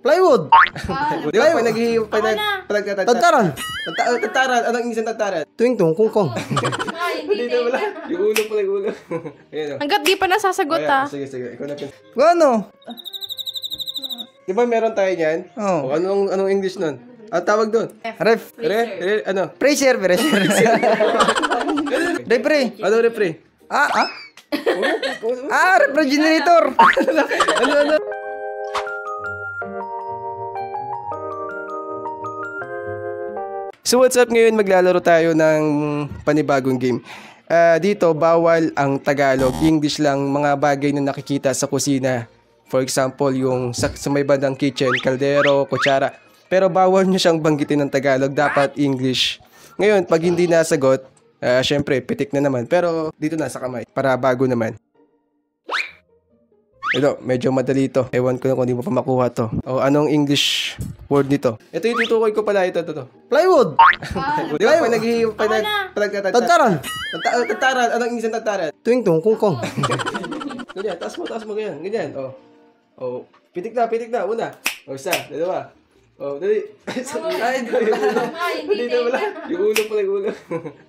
Plywood. Di ba pag naghihiwa pa Tantaran. Tantaran. Anong English ng tantaran? Tuwing kungkong. Dito wala. Yung ulo pala, yung ulo. Ayan o. Hanggat di pa nasasagot Sige. Ikaw na. Ano? Di ba meron tayo niyan? Oo. O, anong English nun? Tawag doon? Ref. Ano? Pressure. Refri. Ano refri? Refrigerator. Ano? So what's up, ngayon maglalaro tayo ng panibagong game. Dito bawal ang Tagalog, English lang, mga bagay na nakikita sa kusina. For example, yung sa may bandang kitchen, kaldero, kutsara. Pero bawal nyo siyang banggitin ng Tagalog, dapat English. Ngayon, pag hindi nasagot, syempre, pitik na naman. Pero dito na sa kamay, para bago naman. Ito, medyo madali ito. Ewan ko na kung hindi mo pa makuha to. O, anong English word nito? Ito yung tutukoy ko pala, ito. Plywood. Di ba pag naghihiwa pa Tantaran. Tantaran. Anong English ng tantaran? Tuwing kungkong. Ganyan, taas mo ganyan. Oh, pitik na. Una. O, isa, dalawa. Oh, dali. Dito wala. Yung ulo pala, yung ulo.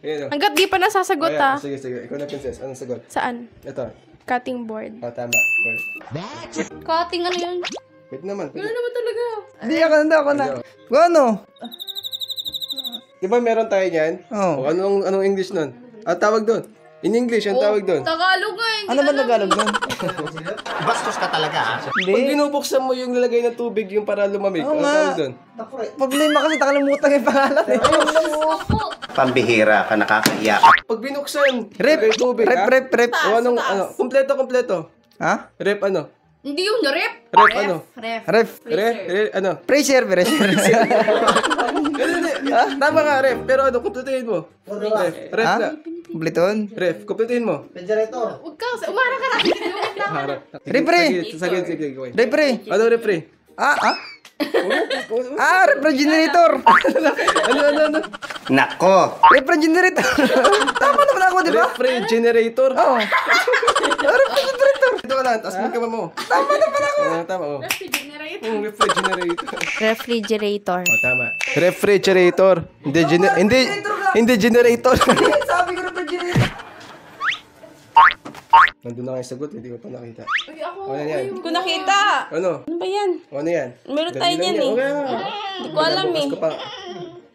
Ayan o. Hanggat di pa nasasagot Sige. Ikaw na, princess. Anong sagot? Saan? Ito. Cutting board. Tama. Cutting ano yun? Wait naman. Ano naman talaga? Hindi ako na. Ano? Di ba meron tayo niyan? Oo. O, anong English nun? Tawag doon. In English, ang tawag doon. Tagalog nga. Ano ba Tagalog doon? Bastos ka talaga, ha? Pag binubuksan mo yung lalagay ng tubig yung para lumamig, Oo ang nga. tawag doon? Problema kasi nakalimutan yung pangalan eh. Pambihira ka, nakakahiya. Pag binuksan, Rep. lagay tubig, ha? Rep. O anong, kompleto. Ha? Rep ano? Hindi yung rep. Rep ano? Ref. Ano? Pressure. Tama ka, ref. Pero ano, kumpletuhin mo. Ref Ha? na. Kumpliton? Ref, kumpletuhin mo. Huwag ka. Umara ka na. Harap. Refri. Sige. Refri. Ano refri? Refrigerator. Ano? Nako! Refrigerator. Tama naman ako, di ba? Refrigerator? Oo. Refrigerator. Ito ka lang, taas mo yung kamay mo. Tama na pala ako. Tama, oh. Refrigerator. Refrigerator. Oh, tama. Refrigerator. Hindi generator. Sabi ko refrigerator. Nandun na kayo sagot, hindi ko pa nakita. Uy, ako. Ano yan? Hindi ko nakita. Ano? Ano ba yan? Ano yan? Meron Dali tayo lang niyan yan. eh. Okay. Hindi ko alam Bukas eh. ko pa.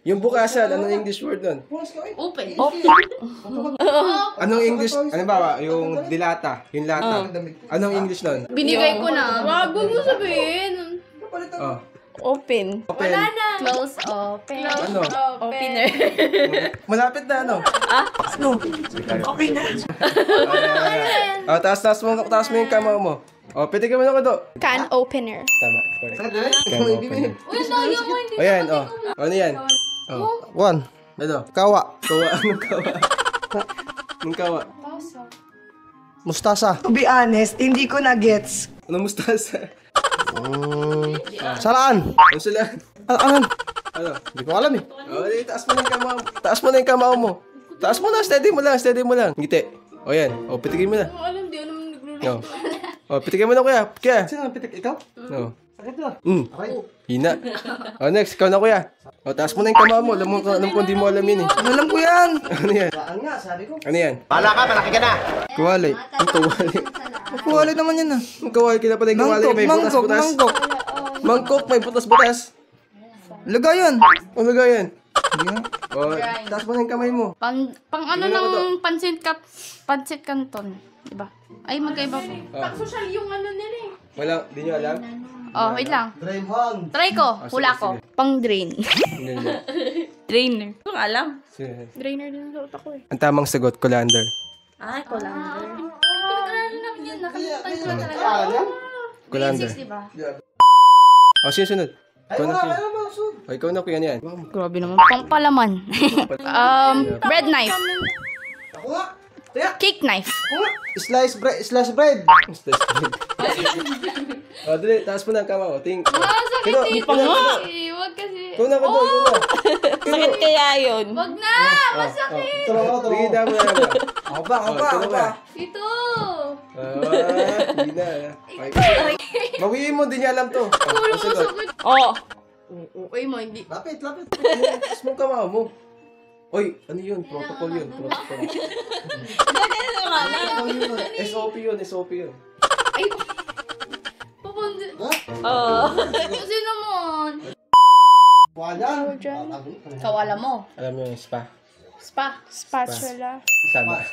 Yung bukasan, anong English word nun? Open. Anong English? Ano ba? Yung dilata. Yung lata. Anong English nun? Binigay ko na. Wag mo sabihin. Oh. Open. Open. Close open. Ano? Opener. Malapit na ano? Okay na. Taas mo yung kamay mo. Oh, pwede ka mo na ko do. Can opener. Tama. Correct. Can open. Uy, layo mo. Hindi O yan, oh. Ano yan? Oh. One. Ano? Kawa. Anong kawa? Anong kawa? Mustasa. To be honest, hindi ko na gets. Anong mustasa? Salaan. Ano sila? Ano? Hindi ko alam eh. Oh, taas mo na yung kamao mo. Taas mo na, steady mo lang. Ngiti. O yan. O, pitigin mo na. alam, di ano nagluluto. O, pitigin mo na kuya. Sino ang pitik? Ikaw? No. Sakit na. Hina. O, next. Ikaw na kuya. O, taas mo na yung kamao mo. Alam ko hindi mo alam yun eh. Alam ko yan. Ano yan? Saan nga, sabi ko. Ano yan? Bala ka, malaki ka na! Kuwali. Ang kuwali. Kuwali naman yan ah. Ang kuwali. Kita pala yung kuwali. May butas-butas. Mangkok. May butas-butas. Lagayan. Ano ga yan? Hindi nga. O, taas mo na yung kamay mo. Pang ano Tingnan mo to. ng pancit canton. Diba? Ay, magkaiba po. Social yung ano nila eh. Wala, di nyo alam? Oh, wait lang. Draymond. Try ko. sige, Hula ko. sige. Pang drain. Hindi. Drainer. Hindi ko alam. Sige. Drainer din sa utak ko eh. Ang tamang sagot, colander. Ay, colander. Pinag-aralan namin yan. Nakalimutan ko na talaga. Colander. Basics, diba? O, sino sunod? Ikaw na, kuya. Alam mo, sud. O, ikaw na, kuya, ano yan. Grabe naman. Pang palaman. Bread knife. Ako nga. Kaya. Cake knife. Ako nga. Slice bread. O, dali, taas mo na ang kama, o. Ting. Sakit Pero, eh. di pa nga. Huwag kasi. Ikaw na, ikaw na. Sakit kaya yun? Wag na! Masakit! Tulong ako, tulong Sige, ako. damo na lang. Ako pa, ako pa, ako pa. Ito! Hindi na. Okay. Bawiin mo, di niya alam to. Ulo ko sakit. Oo. Okay mo, hindi. Lapit, lapit. Tapos mong kamao mo. Oy, ano yun? Protocol yun. Protocol. SOP yun, SOP yun. Ay! Papundi. Ha? Kasi naman. Wala. Kawala mo. Alam mo yung spa. Spa. Spatula. Tama.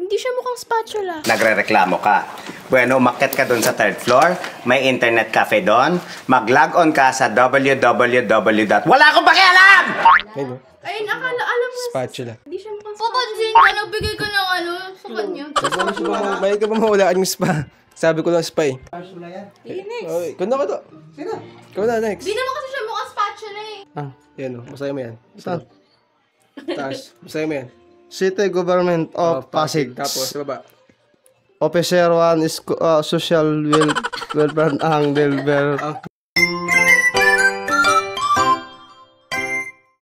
Hindi siya mukhang spatula. Nagre-reklamo ka. Bueno, umakyat ka doon sa third floor. May internet cafe doon. Mag-log on ka sa Wala akong pakialam! Ayun, no? Ay, alam mo. Spatula. Hindi siya mukhang Papansin ka, nagbigay ka ng ano sa kanya. May ka ba mawalaan yung spa? Sabi ko lang spa eh. Spatula yan. Oy, ikaw na ka to. Sino? Ikaw na, next. Di naman kasi siya mukhang spatula eh. Ah, yan o. Basahin mo yan. Saan? Taas. Basahin mo yan. City Government of Pasig. Tapos, sa baba. Officer 1 is Social Welfare ang Delver.